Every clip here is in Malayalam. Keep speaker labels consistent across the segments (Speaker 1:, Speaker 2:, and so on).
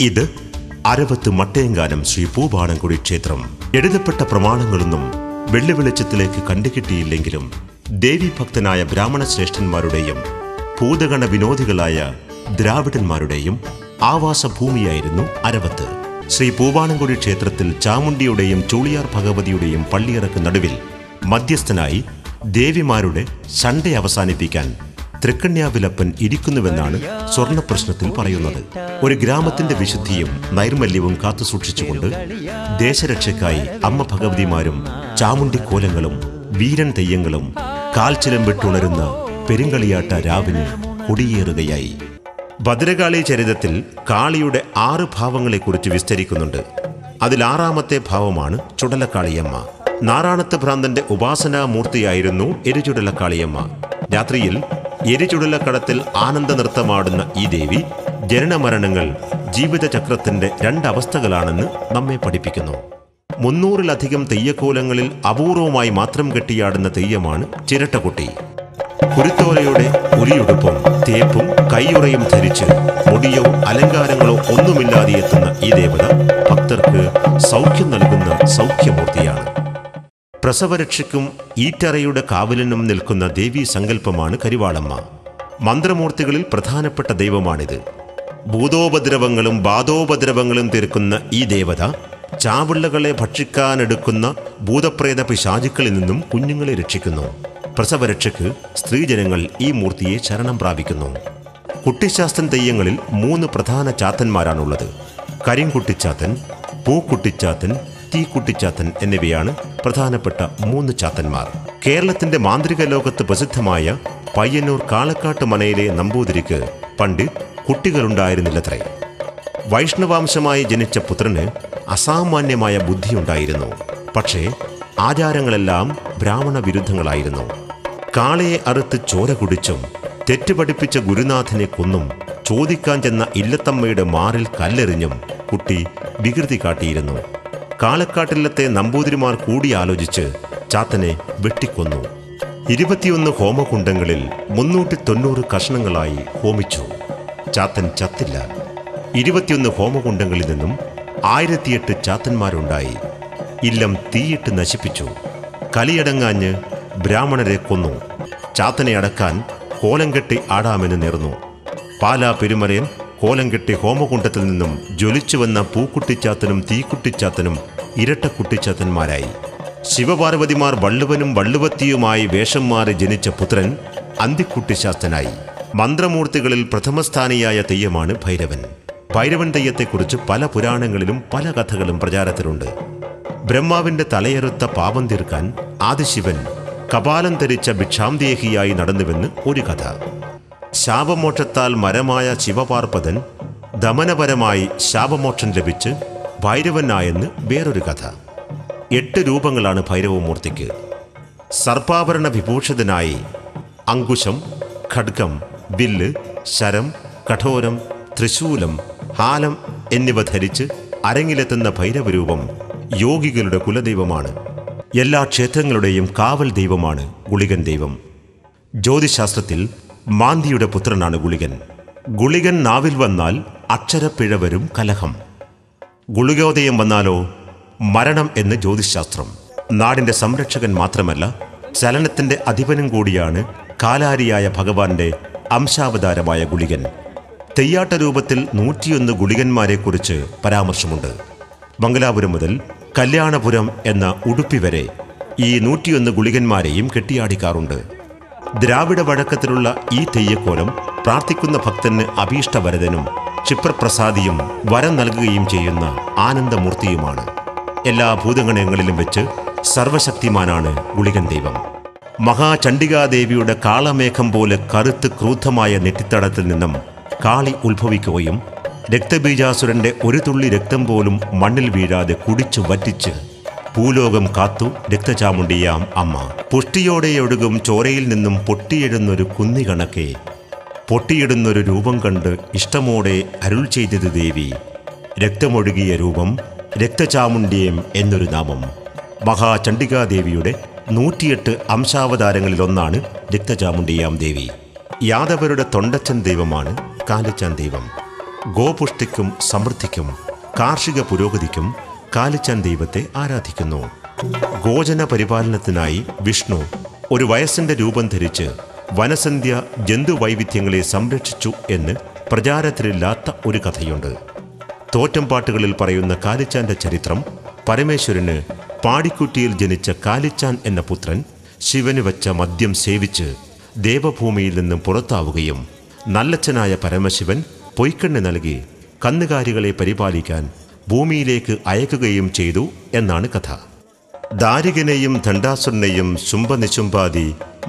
Speaker 1: ഇത് അരവത്ത് മട്ടയങ്കാനം ശ്രീ പൂപാണംകുടി ക്ഷേത്രം. എഴുതപ്പെട്ട പ്രമാണങ്ങളൊന്നും വെള്ളി വെളിച്ചത്തിലേക്ക് കണ്ടുകിട്ടിയില്ലെങ്കിലും ദേവീഭക്തനായ ബ്രാഹ്മണ ശ്രേഷ്ഠന്മാരുടെയും ഭൂതഗണ വിനോദികളായ ദ്രാവിഡന്മാരുടെയും ആവാസഭൂമിയായിരുന്നു അരവത്ത്. ശ്രീ പൂപാണംകുടി ക്ഷേത്രത്തിൽ ചാമുണ്ടിയുടെയും ചൂളിയാർ ഭഗവതിയുടെയും പള്ളിയറക്ക് നടുവിൽ മധ്യസ്ഥനായി ദേവിമാരുടെ ശണ്ട അവസാനിപ്പിക്കാൻ തൃക്കണ്യാവിലപ്പൻ ഇരിക്കുന്നുവെന്നാണ് സ്വർണപ്രശ്നത്തിൽ പറയുന്നത്. ഒരു ഗ്രാമത്തിന്റെ വിശുദ്ധിയും നൈർമല്യവും കാത്തുസൂക്ഷിച്ചുകൊണ്ട് ദേശരക്ഷയ്ക്കായി അമ്മ ഭഗവതിമാരും ചാമുണ്ടി കോലങ്ങളും വീരൻ തെയ്യങ്ങളും കാൽച്ചിലം വിട്ടുണരുന്ന പെരുങ്കളിയാട്ട രാവിന് കൊടിയേറുകയായി. ഭദ്രകാളി ചരിതത്തിൽ കാളിയുടെ 6 ഭാവങ്ങളെക്കുറിച്ച് വിസ്തരിക്കുന്നുണ്ട്. അതിൽ 6ാമത്തെ ഭാവമാണ് ചുടലക്കാളിയമ്മ. നാറാണത്ത് ഭ്രാന്തന്റെ ഉപാസനാമൂർത്തിയായിരുന്നു എരിചുടലക്കാളിയമ്മ. രാത്രിയിൽ എരിചുടലക്കടത്തിൽ ആനന്ദ നൃത്തമാടുന്ന ഈ ദേവി ജനനമരണങ്ങൾ ജീവിതചക്രത്തിന്റെ 2 അവസ്ഥകളാണെന്ന് നമ്മെ പഠിപ്പിക്കുന്നു. 300-ലധികം തെയ്യക്കോലങ്ങളിൽ അപൂർവമായി മാത്രം കെട്ടിയാടുന്ന തെയ്യമാണ് ചിരട്ടക്കുട്ടി. കുരുത്തോലയുടെ ഉരിയുടുപ്പും തേപ്പും കൈയുറയും ധരിച്ച് മുടിയോ അലങ്കാരങ്ങളോ ഒന്നുമില്ലാതെ എത്തുന്ന ഈ ദേവത ഭക്തർക്ക് സൗഖ്യം നൽകുന്ന സൗഖ്യമൂർത്തിയാണ്. പ്രസവരക്ഷയ്ക്കും ഈറ്ററയുടെ കാവലിനും നിൽക്കുന്ന ദേവീ സങ്കല്പമാണ് കരിവാളമ്മ. മന്ത്രമൂർത്തികളിൽ പ്രധാനപ്പെട്ട ദൈവമാണിത്. ഭൂതോപദ്രവങ്ങളും ബാധോപദ്രവങ്ങളും തീർക്കുന്ന ഈ ദേവത ചാവിള്ളകളെ ഭക്ഷിക്കാനെടുക്കുന്ന ഭൂതപ്രേത പിശാചുക്കളിൽ നിന്നും കുഞ്ഞുങ്ങളെ രക്ഷിക്കുന്നു. പ്രസവരക്ഷയ്ക്ക് സ്ത്രീജനങ്ങൾ ഈ മൂർത്തിയെ ശരണം പ്രാപിക്കുന്നു. കുട്ടിശാസ്ത്രൻ തെയ്യങ്ങളിൽ 3 പ്രധാന ചാത്തന്മാരാണുള്ളത്. കരിങ്കുട്ടിച്ചാത്തൻ, പൂക്കുട്ടിച്ചാത്തൻ, തീക്കുട്ടിച്ചാത്തൻ എന്നിവയാണ് പ്രധാനപ്പെട്ട 3 ചാത്തന്മാർ. കേരളത്തിന്റെ മാന്ത്രിക ലോകത്ത് പ്രസിദ്ധമായ പയ്യന്നൂർ കാളക്കാട്ട് മനയിലെ നമ്പൂതിരിക്ക് പണ്ട് കുട്ടികളുണ്ടായിരുന്നില്ലത്രേ. വൈഷ്ണവാംശമായി ജനിച്ച പുത്രന് അസാമാന്യമായ ബുദ്ധിയുണ്ടായിരുന്നു. പക്ഷേ ആചാരങ്ങളെല്ലാം ബ്രാഹ്മണ വിരുദ്ധങ്ങളായിരുന്നു. കാളയെ അറുത്ത് ചോര കുടിച്ചും തെറ്റുപഠിപ്പിച്ച ഗുരുനാഥനെ കൊന്നും ചോദിക്കാൻ ചെന്ന ഇല്ലത്തമ്മയുടെ മാറിൽ കല്ലെറിഞ്ഞും കുട്ടി വികൃതി കാട്ടിയിരുന്നു. കാളക്കാട്ടിലത്തെ നമ്പൂതിരിമാർ കൂടിയാലോചിച്ച് ചാത്തനെ വെട്ടിക്കൊന്നു. 21 ഹോമകുണ്ടങ്ങളിൽ 390 കഷ്ണങ്ങളായി ഹോമിച്ചു. ചാത്തൻ ചത്തില്ല. 21 ഹോമകുണ്ടങ്ങളിൽ നിന്നും 1008 ചാത്തന്മാരുണ്ടായി. ഇല്ലം തീയിട്ട് നശിപ്പിച്ചു. കലിയടങ്ങാഞ്ഞ് ബ്രാഹ്മണരെ കൊന്നു. ചാത്തനെ അടക്കാൻ കോലം കെട്ടി ആടാമെന്ന് നേർന്നു. പാലാ പെരുമലയൻ കോലം കെട്ടി ഹോമകുണ്ടത്തിൽ നിന്നും ജ്വലിച്ചുവന്ന പൂക്കുട്ടിച്ചാത്തനും തീക്കുട്ടിച്ചാത്തനും ഇരട്ടക്കുട്ടിച്ചാത്തന്മാരായി. ശിവപാർവതിമാർ വള്ളുവനും വള്ളുവത്തിയുമായി വേഷം മാറി ജനിച്ച പുത്രൻ അന്തിക്കുട്ടിശാസ്ത്രനായി. മന്ത്രമൂർത്തികളിൽ പ്രഥമസ്ഥാനിയായ തെയ്യമാണ് ഭൈരവൻ. ഭൈരവൻ തെയ്യത്തെക്കുറിച്ച് പല പുരാണങ്ങളിലും പല കഥകളും പ്രചാരത്തിലുണ്ട്. ബ്രഹ്മാവിന്റെ തലയെറുത്ത പാപം തീർക്കാൻ ആദിശിവൻ കപാലം ധരിച്ച ഭിക്ഷാന്തേഹിയായി നടന്നുവെന്ന് ഒരു കഥ. ശാപമോക്ഷത്താൽ മരമായ ശിവപാർപ്പതൻ ദമനപരമായി ശാപമോക്ഷം ലഭിച്ച് ഭൈരവനായെന്ന് വേറൊരു കഥ. 8 രൂപങ്ങളാണ് ഭൈരവമൂർത്തിക്ക്. സർപ്പാഭരണ വിഭൂഷിതനായി അങ്കുശം, ഖഡ്ഗം, വില്ല്, ശരം, കഠോരം, ത്രിശൂലം, ഹാലം എന്നിവ ധരിച്ച് അരങ്ങിലെത്തുന്ന ഭൈരവരൂപം യോഗികളുടെ കുലദൈവമാണ്. എല്ലാ ക്ഷേത്രങ്ങളുടെയും കാവൽ ദൈവമാണ് ഗുളികൻ ദൈവം. ജ്യോതിശാസ്ത്രത്തിൽ മാന്തിയുടെ പുത്രനാണ് ഗുളികൻ. ഗുളികൻ നാവിൽ വന്നാൽ അക്ഷരപ്പിഴ വരും, കലഹം. ഗുളികോദയം വന്നാലോ മരണം എന്ന് ജ്യോതിശാസ്ത്രം. നാടിൻ്റെ സംരക്ഷകൻ മാത്രമല്ല, ചലനത്തിൻ്റെ അധിപനും കൂടിയാണ് കാലാരിയായ ഭഗവാന്റെ അംശാവതാരമായ ഗുളികൻ. തെയ്യാട്ട രൂപത്തിൽ 101 ഗുളികന്മാരെക്കുറിച്ച് പരാമർശമുണ്ട്. മംഗലാപുരം മുതൽ കല്യാണപുരം എന്ന ഉടുപ്പി വരെ ഈ 101 ഗുളികന്മാരെയും കെട്ടിയാടിക്കാറുണ്ട്. ദ്രാവിഡ വഴക്കത്തിലുള്ള ഈ തെയ്യക്കോലം പ്രാർത്ഥിക്കുന്ന ഭക്തന് അഭീഷ്ടവരദനും ക്ഷിപ്രപ്രസാദിയും വരം നൽകുകയും ചെയ്യുന്ന ആനന്ദമൂർത്തിയുമാണ്. എല്ലാ ഭൂതഗണങ്ങളിലും വെച്ച് സർവശക്തിമാനാണ് ഗുളികൻ ദൈവം. മഹാചണ്ഡികാദേവിയുടെ കാളമേഘം പോലെ കറുത്ത് ക്രൂദ്ധമായ നെറ്റിത്തടത്തിൽ നിന്നും കാളി ഉത്ഭവിക്കുകയും രക്തബീജാസുരന്റെ ഒരു തുള്ളി രക്തം പോലും മണ്ണിൽ വീഴാതെ കുടിച്ചു വറ്റിച്ച് ഭൂലോകം കാത്തു രക്തചാമുണ്ടിയാം അമ്മ. പുഷ്ടിയോടെ ഒഴുകും ചോരയിൽ നിന്നും പൊട്ടിയെഴുന്നൊരു കുന്നി കണക്കെ പൊട്ടിയിടുന്നൊരു രൂപം കണ്ട് ഇഷ്ടമോടെ അരുൾ ചെയ്തത് ദേവി. രക്തമൊഴുകിയ രൂപം രക്തചാമുണ്ഡിയം എന്നൊരു നാമം. മഹാചണ്ഡികാദേവിയുടെ 108 അംശാവതാരങ്ങളിലൊന്നാണ് രക്തചാമുണ്ടിയാം ദേവി. യാദവരുടെ തൊണ്ടച്ചൻ ദൈവമാണ് കാലിച്ചാൻ ദൈവം. ഗോപുഷ്ടിക്കും സമൃദ്ധിക്കും കാർഷിക പുരോഗതിക്കും കാലിച്ചാൻ ദൈവത്തെ ആരാധിക്കുന്നു. ഗോജന പരിപാലനത്തിനായി വിഷ്ണു ഒരു വയസ്സിന്റെ രൂപം ധരിച്ച് വനസന്ധ്യ ജന്തുവൈവിധ്യങ്ങളെ സംരക്ഷിച്ചു എന്ന് പ്രചാരത്തിലില്ലാത്ത ഒരു കഥയുണ്ട്. തോറ്റംപാട്ടുകളിൽ പറയുന്ന കാലിച്ചാന്റെ ചരിത്രം പരമേശ്വരന് പാടിക്കുറ്റിയിൽ ജനിച്ച കാലിച്ചാൻ എന്ന പുത്രൻ ശിവന് വച്ച മദ്യം സേവിച്ച് ദേവഭൂമിയിൽ നിന്നും പുറത്താവുകയും നല്ലച്ഛനായ പരമശിവൻ പൊയ്ക്കണ്ണ് നൽകി കന്നുകാലികളെ പരിപാലിക്കാൻ ഭൂമിയിലേക്ക് അയക്കുകയും ചെയ്തു എന്നാണ് കഥ. ദാരികനെയും ദണ്ഡാസുരനെയും ശുംഭനിശുംഭാദി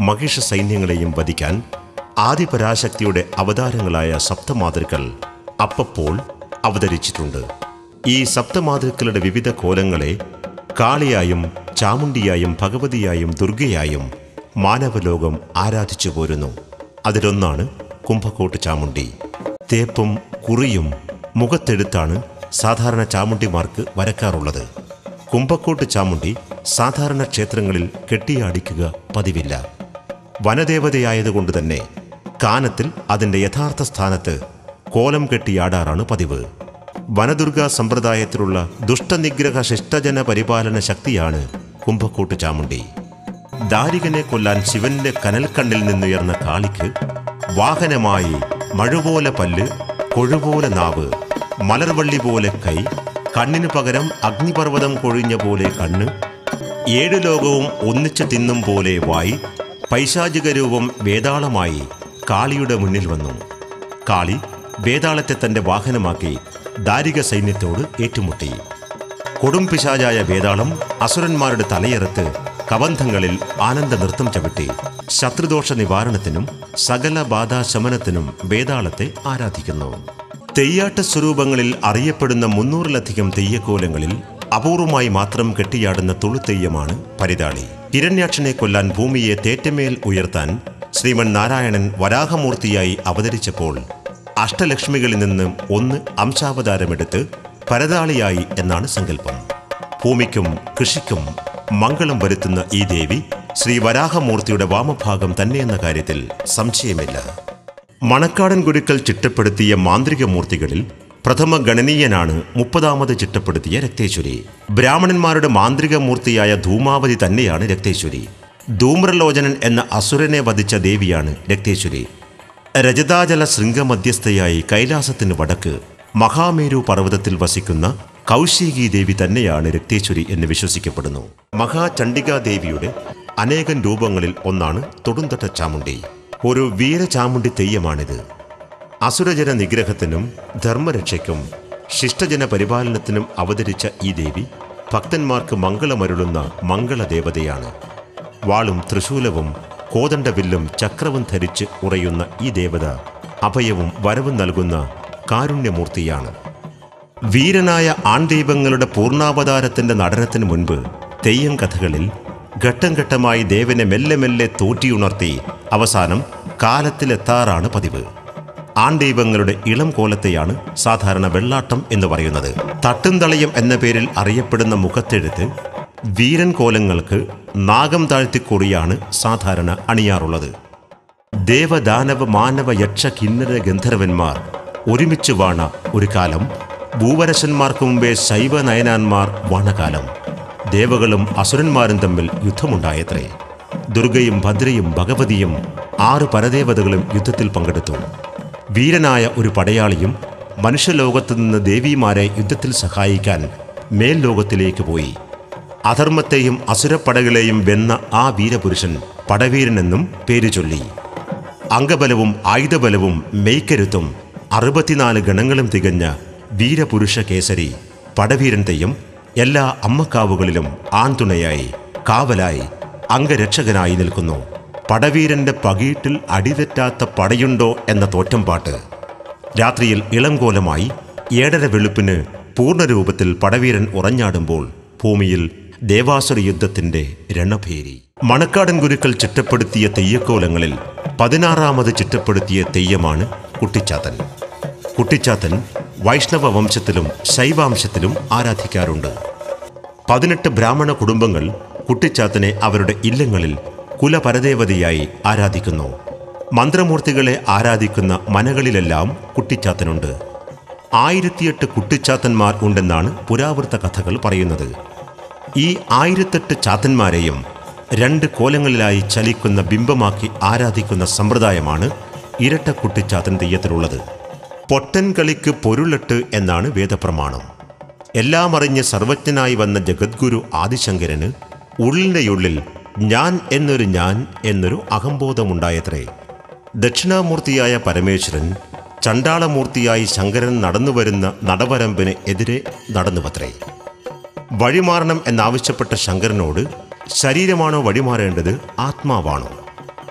Speaker 1: മഹിഷ സൈന്യങ്ങളെയും വധിക്കാൻ ആദിപരാശക്തിയുടെ അവതാരങ്ങളായ സപ്തമാതൃക്കൾ അപ്പപ്പോൾ അവതരിച്ചിട്ടുണ്ട്. ഈ സപ്തമാതൃക്കളുടെ വിവിധ കോലങ്ങളെ കാളിയായും ചാമുണ്ടിയായും ഭഗവതിയായും ദുർഗയായും മാനവലോകം ആരാധിച്ചു പോരുന്നു. അതിലൊന്നാണ് കുംഭക്കോട്ട് ചാമുണ്ടി. തേപ്പും കുറിയും മുഖത്തെടുത്താണ് സാധാരണ ചാമുണ്ടിമാർക്ക് വരക്കാറുള്ളത്. കുംഭക്കോട്ട് ചാമുണ്ടി സാധാരണ ക്ഷേത്രങ്ങളിൽ കെട്ടിയാടിക്കുക പതിവില്ല. വനദേവതയായതുകൊണ്ട് തന്നെ കാനത്തിൽ അതിൻ്റെ യഥാർത്ഥ സ്ഥാനത്ത് കോലം കെട്ടിയാടാറാണ് പതിവ്. വനദുർഗാ സമ്പ്രദായത്തിലുള്ള ദുഷ്ടനിഗ്രഹ ശിഷ്ടജന പരിപാലന ശക്തിയാണ് കുംഭക്കോട്ട് ചാമുണ്ടി. ദാരികനെ കൊല്ലാൻ ശിവന്റെ കനൽക്കണ്ണിൽ നിന്നുയർന്ന കാളിക്ക് വാഹനമായി മഴുപോലെ പല്ല്, കൊഴുപോലെ നാവ്, മലർവള്ളി പോലെ കൈ, കണ്ണിനു പകരം അഗ്നിപർവ്വതം കൊഴിഞ്ഞ പോലെ കണ്ണ്, 7 ലോകവും ഒന്നിച്ചു തിന്നും പോലെ വായി, പൈശാചിക രൂപം വേതാളമായി കാളിയുടെ മുന്നിൽ വന്നു. കാളി വേതാളത്തെ തന്റെ വാഹനമാക്കി ദാരിക സൈന്യത്തോട് ഏറ്റുമുട്ടി. കൊടും പിശാചായ വേതാളം അസുരന്മാരുടെ തലയെറുത്ത് കബന്ധങ്ങളിൽ ആനന്ദ നൃത്തം ചവിട്ടി. ശത്രുദോഷ നിവാരണത്തിനും സകല ബാധാശമനത്തിനും വേതാളത്തെ ആരാധിക്കുന്നു. തെയ്യാട്ട സ്വരൂപങ്ങളിൽ അറിയപ്പെടുന്ന 300-ലധികം തെയ്യക്കോലങ്ങളിൽ അപൂർവമായി മാത്രം കെട്ടിയാടുന്ന തുളുതെയ്യമാണ് പരിതാളി. ഹിരണ്യാക്ഷനെ കൊല്ലാൻ ഭൂമിയെ തേറ്റമേൽ ഉയർത്താൻ ശ്രീമൻ നാരായണൻ വരാഹമൂർത്തിയായി അവതരിച്ചപ്പോൾ അഷ്ടലക്ഷ്മികളിൽ നിന്നും ഒന്ന് അംശാവതാരമെടുത്ത് പരതാളിയായി എന്നാണ് സങ്കല്പം. ഭൂമിക്കും കൃഷിക്കും മംഗളം വരുത്തുന്ന ഈ ദേവി ശ്രീ വരാഹമൂർത്തിയുടെ വാമഭാഗം തന്നെയെന്ന കാര്യത്തിൽ സംശയമില്ല. മണക്കാടൻ ഗുരുക്കൾ ചിട്ടപ്പെടുത്തിയ മാന്ത്രിക മൂർത്തികളിൽ പ്രഥമ ഗണനീയനാണ് 30ാമത് ചിട്ടപ്പെടുത്തിയ രക്തേശ്വരി. ബ്രാഹ്മണന്മാരുടെ മാന്ത്രിക മൂർത്തിയായ ധൂമാവതി തന്നെയാണ് രക്തേശ്വരി. ധൂമ്രലോചനൻ എന്ന അസുരനെ വധിച്ച ദേവിയാണ് രക്തേശ്വരി. രജതാചല ശൃംഗമധ്യസ്ഥയായി കൈലാസത്തിന് വടക്ക് മഹാമേരു പർവ്വതത്തിൽ വസിക്കുന്ന കൗശികി ദേവി തന്നെയാണ് രക്തേശ്വരി എന്ന് വിശ്വസിക്കപ്പെടുന്നു. മഹാചണ്ഡികാദേവിയുടെ അനേകം രൂപങ്ങളിൽ ഒന്നാണ് തൊടുന്തട്ട ചാമുണ്ടി. ഒരു വീരചാമുണ്ടി തെയ്യമാണിത്. അസുരജന നിഗ്രഹത്തിനും ധർമ്മരക്ഷയ്ക്കും ശിഷ്ടജന പരിപാലനത്തിനും അവതരിച്ച ഈ ദേവി ഭക്തന്മാർക്ക് മംഗളമരുളുന്ന മംഗളദേവതയാണ്. വാളും തൃശൂലവും കോദണ്ഡവില്ലും ചക്രവും ധരിച്ച് ഉറയുന്ന ഈ ദേവത അഭയവും വരവും നൽകുന്ന കാരുണ്യമൂർത്തിയാണ്. വീരനായ ആൺദൈവങ്ങളുടെ പൂർണ്ണാവതാരത്തിന്റെ നടനത്തിന് മുൻപ് തെയ്യം കഥകളിൽ ഘട്ടം ഘട്ടമായി ദേവനെ മെല്ലെ മെല്ലെ തോറ്റിയുണർത്തി അവസാനം കാലത്തിലെത്താറാണ് പതിവ്. ആൺദൈവങ്ങളുടെ ഇളം കോലത്തെയാണ് സാധാരണ വെള്ളാട്ടം എന്ന് പറയുന്നത്. തട്ടുംതളയം എന്ന പേരിൽ അറിയപ്പെടുന്ന മുഖത്തെഴുത്ത് വീരൻ കോലങ്ങൾക്ക് നാഗം താഴ്ത്തിക്കൊടിയാണ് സാധാരണ അണിയാറുള്ളത്. ദേവദാനവ മാനവ യക്ഷ കിന്നര ഗന്ധർവന്മാർ ഒരുമിച്ച് വാണ ഒരു കാലം, ഭൂവരശന്മാർക്ക് മുമ്പേ ശൈവ നയനാന്മാർ വാണകാലം. ദേവകളും അസുരന്മാരും തമ്മിൽ യുദ്ധമുണ്ടായത്രേ. ദുർഗയും ഭദ്രയും ഭഗവതിയും 6 പരദേവതകളും യുദ്ധത്തിൽ പങ്കെടുത്തു. വീരനായ ഒരു പടയാളിയും മനുഷ്യലോകത്തു നിന്ന് ദേവിമാരെ യുദ്ധത്തിൽ സഹായിക്കാൻ മേൽലോകത്തിലേക്ക് പോയി. അധർമ്മത്തെയും അസുരപ്പടകളെയും വെന്ന ആ വീരപുരുഷൻ പടവീരനെന്നും പേരു ചൊല്ലി. അംഗബലവും ആയുധബലവും മെയ്ക്കരുത്തും 64 ഗണങ്ങളും തികഞ്ഞ വീരപുരുഷ കേസരി പടവീരൻ തെയ്യം എല്ലാ അമ്മക്കാവുകളിലും ആൺതുണയായി, കാവലായി, അംഗരക്ഷകനായി നിൽക്കുന്നു. പടവീരന്റെ പകീട്ടിൽ അടിതെറ്റാത്ത പടയുണ്ടോ എന്ന തോറ്റംപാട്ട്. രാത്രിയിൽ ഇളങ്കോലമായി 7:30 വെളുപ്പിന് പൂർണ്ണരൂപത്തിൽ പടവീരൻ ഉറഞ്ഞാടുമ്പോൾ ഭൂമിയിൽ ദേവാസുര യുദ്ധത്തിന്റെ രണഭേരി. മണക്കാടൻ ഗുരുക്കൾ ചിട്ടപ്പെടുത്തിയ തെയ്യക്കോലങ്ങളിൽ 16ാമത് ചിട്ടപ്പെടുത്തിയ തെയ്യമാണ് കുട്ടിച്ചാത്തൻ. കുട്ടിച്ചാത്തൻ വൈഷ്ണവ വംശത്തിലും ശൈവാംശത്തിലും ആരാധിക്കാറുണ്ട്. 18 ബ്രാഹ്മണ കുടുംബങ്ങൾ കുട്ടിച്ചാത്തനെ അവരുടെ ഇല്ലങ്ങളിൽ കുലപരദേവതയായി ആരാധിക്കുന്നു. മന്ത്രമൂർത്തികളെ ആരാധിക്കുന്ന മനകളിലെല്ലാം കുട്ടിച്ചാത്തനുണ്ട്. 1008 കുട്ടിച്ചാത്തന്മാർ ഉണ്ടെന്നാണ് പുരാവൃത്ത കഥകൾ പറയുന്നത്. ഈ 1008 ചാത്തന്മാരെയും 2 കോലങ്ങളിലായി ചലിക്കുന്ന ബിംബമാക്കി ആരാധിക്കുന്ന സമ്പ്രദായമാണ് ഇരട്ട കുട്ടിച്ചാത്തൻ തെയ്യത്തിലുള്ളത്. പൊട്ടൻ കളിക്ക് പൊരുളെട്ട് എന്നാണ് വേദപ്രമാണം. എല്ലാം അറിഞ്ഞ് സർവജ്ഞനായി വന്ന ജഗദ്ഗുരു ആദിശങ്കരന് ഉള്ളിൻ്റെയുള്ളിൽ ഞാൻ എന്നൊരു അഹംബോധമുണ്ടായത്രേ. ദക്ഷിണാമൂർത്തിയായ പരമേശ്വരൻ ചണ്ടാളമൂർത്തിയായി ശങ്കരൻ നടന്നുവരുന്ന നടവരമ്പിന് എതിരെ നടന്നുവത്രേ. വഴിമാറണം എന്നാവശ്യപ്പെട്ട ശങ്കരനോട് ശരീരമാണോ വഴിമാറേണ്ടത്, ആത്മാവാണോ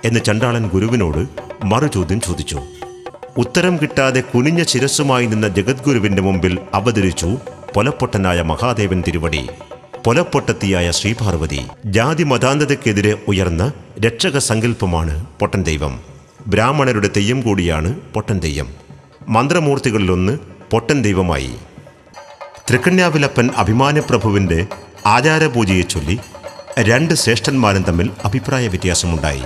Speaker 1: എന്ന് ചണ്ടാളൻ ഗുരുവിനോട് മറുചോദ്യം ചോദിച്ചു. ഉത്തരം കിട്ടാതെ കുനിഞ്ഞ ശിരസ്സുമായി നിന്ന ജഗദ്ഗുരുവിൻ്റെ മുമ്പിൽ അവതരിച്ചു പൊലപ്പൊട്ടനായ മഹാദേവൻ തിരുവടി, പൊലപ്പൊട്ടത്തിയായ ശ്രീപാർവതി. ജാതി മതാന്തതയ്ക്കെതിരെ ഉയർന്ന രക്ഷക സങ്കല്പമാണ് പൊട്ടൻ ദൈവം. ബ്രാഹ്മണരുടെ തെയ്യം കൂടിയാണ് പൊട്ടൻ തെയ്യം. മന്ത്രമൂർത്തികളിലൊന്ന് പൊട്ടൻ ദൈവമായി. തൃക്കണ്യാവിലപ്പൻ അഭിമാനപ്രഭുവിൻ്റെ ആചാരപൂജയെ ചൊല്ലി 2 ശ്രേഷ്ഠന്മാരും തമ്മിൽ അഭിപ്രായ വ്യത്യാസമുണ്ടായി.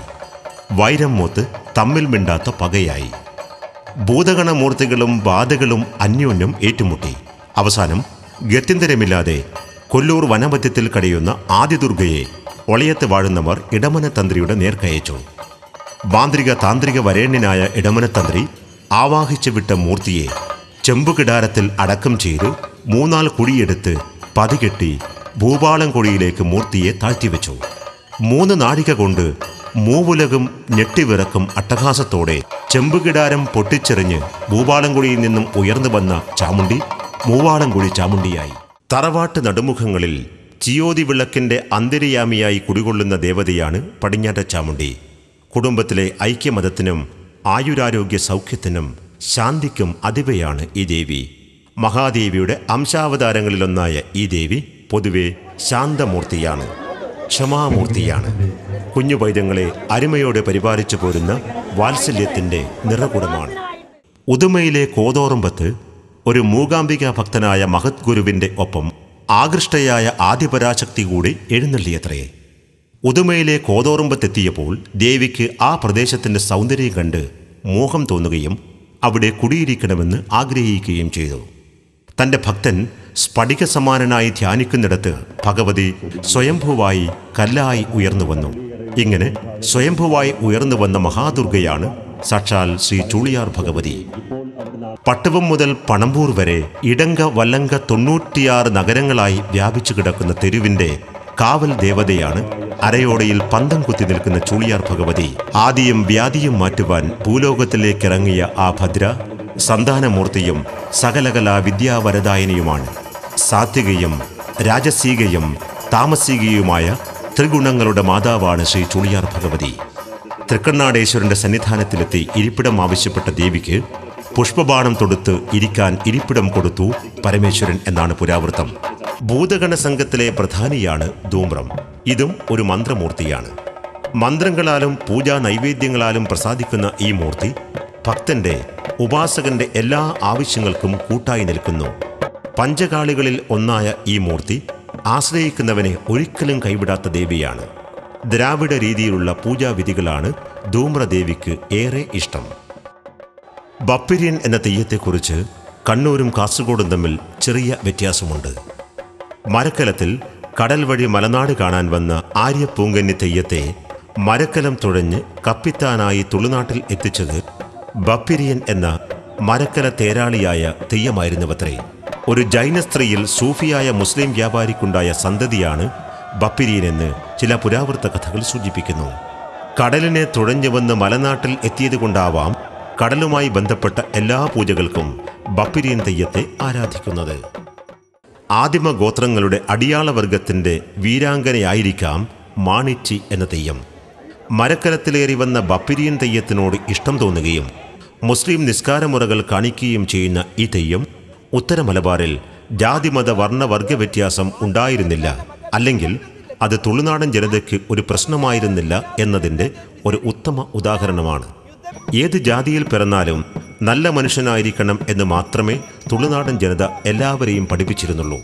Speaker 1: വൈരം മൂത്ത് തമ്മിൽ മിണ്ടാത്ത പകയായി. ഭൂതഗണമൂർത്തികളും ബാധകളും അന്യോന്യം ഏറ്റുമുട്ടി. അവസാനം ഗത്യന്തരമില്ലാതെ കൊല്ലൂർ വനമധ്യത്തിൽ കഴിയുന്ന ആദിദുർഗയെ ഒളയത്ത് വാഴുന്നവർ ഇടമനത്തന്ത്രിയുടെ നേർക്കയച്ചു. മാന്ത്രിക താന്ത്രിക വരേണ്യനായ ഇടമനത്തന്ത്രി ആവാഹിച്ചു വിട്ട മൂർത്തിയെ ചെമ്പുകിടാരത്തിൽ അടക്കം ചെയ്ത് 3 കുഴിയെടുത്ത് പതികെട്ടി ഭൂപാളം കുഴിയിലേക്ക് മൂർത്തിയെ താഴ്ത്തിവെച്ചു. 3 നാഴിക കൊണ്ട് മൂവുലകും ഞെട്ടിവിറക്കും അട്ടഹാസത്തോടെ ചെമ്പുകിടാരം പൊട്ടിച്ചെറിഞ്ഞ് ഭൂപാളംകുഴിയിൽ നിന്നും ഉയർന്നു വന്ന ചാമുണ്ടി മൂവാളംകുഴി ചാമുണ്ടിയായി. തറവാട്ട് നടുമുഖങ്ങളിൽ ചിയോതി വിളക്കിൻ്റെ അന്തര്യാമിയായി കുടികൊള്ളുന്ന ദേവതയാണ് പടിഞ്ഞാറ്റ ചാമുണ്ടി. കുടുംബത്തിലെ ഐക്യമതത്തിനും ആയുരാരോഗ്യ സൗഖ്യത്തിനും ശാന്തിക്കും അതിവയാണ് ഈ ദേവി. മഹാദേവിയുടെ അംശാവതാരങ്ങളിലൊന്നായ ഈ ദേവി പൊതുവെ ശാന്തമൂർത്തിയാണ്, ക്ഷമാമൂർത്തിയാണ്. കുഞ്ഞു പൈതങ്ങളെ അരുമയോടെ പരിപാലിച്ചു പോരുന്ന വാത്സല്യത്തിൻ്റെ നിറകുടമാണ്. ഉദുമയിലെ കോതോറുമ്പത്ത് ഒരു മൂകാംബിക ഭക്തനായ മഹത് ഗുരുവിൻ്റെ ഒപ്പം ആകൃഷ്ടയായ ആദിപരാശക്തി കൂടി എഴുന്നള്ളിയത്രേ. ഉദുമയിലെ കോതോറുമ്പത്തെത്തിയപ്പോൾ ദേവിക്ക് ആ പ്രദേശത്തിൻ്റെ സൗന്ദര്യം കണ്ട് മോഹം തോന്നുകയും അവിടെ കുടിയിരിക്കണമെന്ന് ആഗ്രഹിക്കുകയും ചെയ്തു. തൻ്റെ ഭക്തൻ സ്ഫടിക സമാനനായി ധ്യാനിക്കുന്നിടത്ത് ഭഗവതി സ്വയംഭുവായി കല്ലായി ഉയർന്നു വന്നു. ഇങ്ങനെ സ്വയംഭുവായി ഉയർന്നു വന്ന മഹാദുർഗയാണ് സാക്ഷാൽ ശ്രീ ചൂളിയാർ ഭഗവതി. പട്ടവം മുതൽ പണമ്പൂർ വരെ ഇടങ്ക വല്ലങ്ക 96 നഗരങ്ങളായി വ്യാപിച്ചു കിടക്കുന്ന തെരുവിൻ്റെ കാവൽ ദേവതയാണ് അരയോടയിൽ പന്തം കുത്തി നിൽക്കുന്ന ചൂളിയാർ ഭഗവതി. ആദിയും വ്യാധിയും മാറ്റുവാൻ ഭൂലോകത്തിലേക്കിറങ്ങിയ ആ ഭദ്ര സന്താനമൂർത്തിയും സകലകലാ വിദ്യാവരദായനിയുമാണ്. സാത്വികയും രാജസീകയും താമസികയുമായ ത്രിഗുണങ്ങളുടെ മാതാവാണ് ശ്രീ ചൂളിയാർ ഭഗവതി. തൃക്കണ്ണാടേശ്വരൻ്റെ സന്നിധാനത്തിലെത്തി ഇരിപ്പിടം ആവശ്യപ്പെട്ട ദേവിക്ക് പുഷ്പബാണം തൊടുത്ത് ഇരിക്കാൻ ഇരിപ്പിടം കൊടുത്തു പരമേശ്വരൻ എന്നാണ് പുരാവൃത്തം. ഭൂതഗണ സംഘത്തിലെ പ്രധാനിയാണ് ധൂമ്രം. ഇതും ഒരു മന്ത്രമൂർത്തിയാണ്. മന്ത്രങ്ങളാലും പൂജാ നൈവേദ്യങ്ങളാലും പ്രസാദിക്കുന്ന ഈ മൂർത്തി ഭക്തന്റെ ഉപാസകന്റെ എല്ലാ ആവശ്യങ്ങൾക്കും കൂട്ടായി നിൽക്കുന്നു. പഞ്ചകാളികളിൽ ഒന്നായ ഈ മൂർത്തി ആശ്രയിക്കുന്നവനെ ഒരിക്കലും കൈവിടാത്ത ദേവിയാണ്. ദ്രാവിഡ രീതിയിലുള്ള പൂജാവിധികളാണ് ധൂമ്രദേവിക്ക് ഏറെ ഇഷ്ടം. ബപ്പിരിയൻ എന്ന തെയ്യത്തെക്കുറിച്ച് കണ്ണൂരും കാസർഗോഡും തമ്മിൽ ചെറിയ വ്യത്യാസമുണ്ട്. മരക്കലത്തിൽ കടൽ വഴി മലനാട് കാണാൻ വന്ന ആര്യപ്പൂങ്കന്നി തെയ്യത്തെ മരക്കലം തുഴഞ്ഞ് കപ്പിത്താനായി തുളുനാട്ടിൽ എത്തിച്ചത് ബപ്പിരിയൻ എന്ന മരക്കല തേരാളിയായ തെയ്യമായിരുന്നുവത്രേ. ഒരു ജൈന സ്ത്രീയിൽ സൂഫിയായ മുസ്ലിം വ്യാപാരിക്കുണ്ടായ സന്തതിയാണ് ബപ്പിരിയനെന്ന് ചില പുരാവൃത്ത കഥകൾ സൂചിപ്പിക്കുന്നു. കടലിനെ തുഴഞ്ഞു വന്ന് മലനാട്ടിൽ എത്തിയതുകൊണ്ടാവാം കടലുമായി ബന്ധപ്പെട്ട എല്ലാ പൂജകൾക്കും ബപ്പിരിയൻ തെയ്യത്തെ ആരാധിക്കുന്നത്. ആദിമ ഗോത്രങ്ങളുടെ അടിയാളവർഗത്തിൻ്റെ വീരാംഗനയായിരിക്കാം മാണിച്ചി എന്ന തെയ്യം. മരക്കലത്തിലേറി വന്ന ബപ്പിരിയൻ തെയ്യത്തിനോട് ഇഷ്ടം തോന്നുകയും മുസ്ലിം നിസ്കാരമുറകൾ കാണിക്കുകയും ചെയ്യുന്ന ഈ തെയ്യം ഉത്തര മലബാറിൽ ജാതിമത വർണ്ണവർഗ വ്യത്യാസം ഉണ്ടായിരുന്നില്ല, അല്ലെങ്കിൽ അത് തുളുനാടൻ ജനതയ്ക്ക് ഒരു പ്രശ്നമായിരുന്നില്ല എന്നതിൻ്റെ ഒരു ഉത്തമ ഉദാഹരണമാണ്. ഏത് ജാതിയിൽ പിറന്നാലും നല്ല മനുഷ്യനായിരിക്കണം എന്ന് മാത്രമേ തുളുനാടൻ ജനത എല്ലാവരെയും പഠിപ്പിച്ചിരുന്നുള്ളൂ.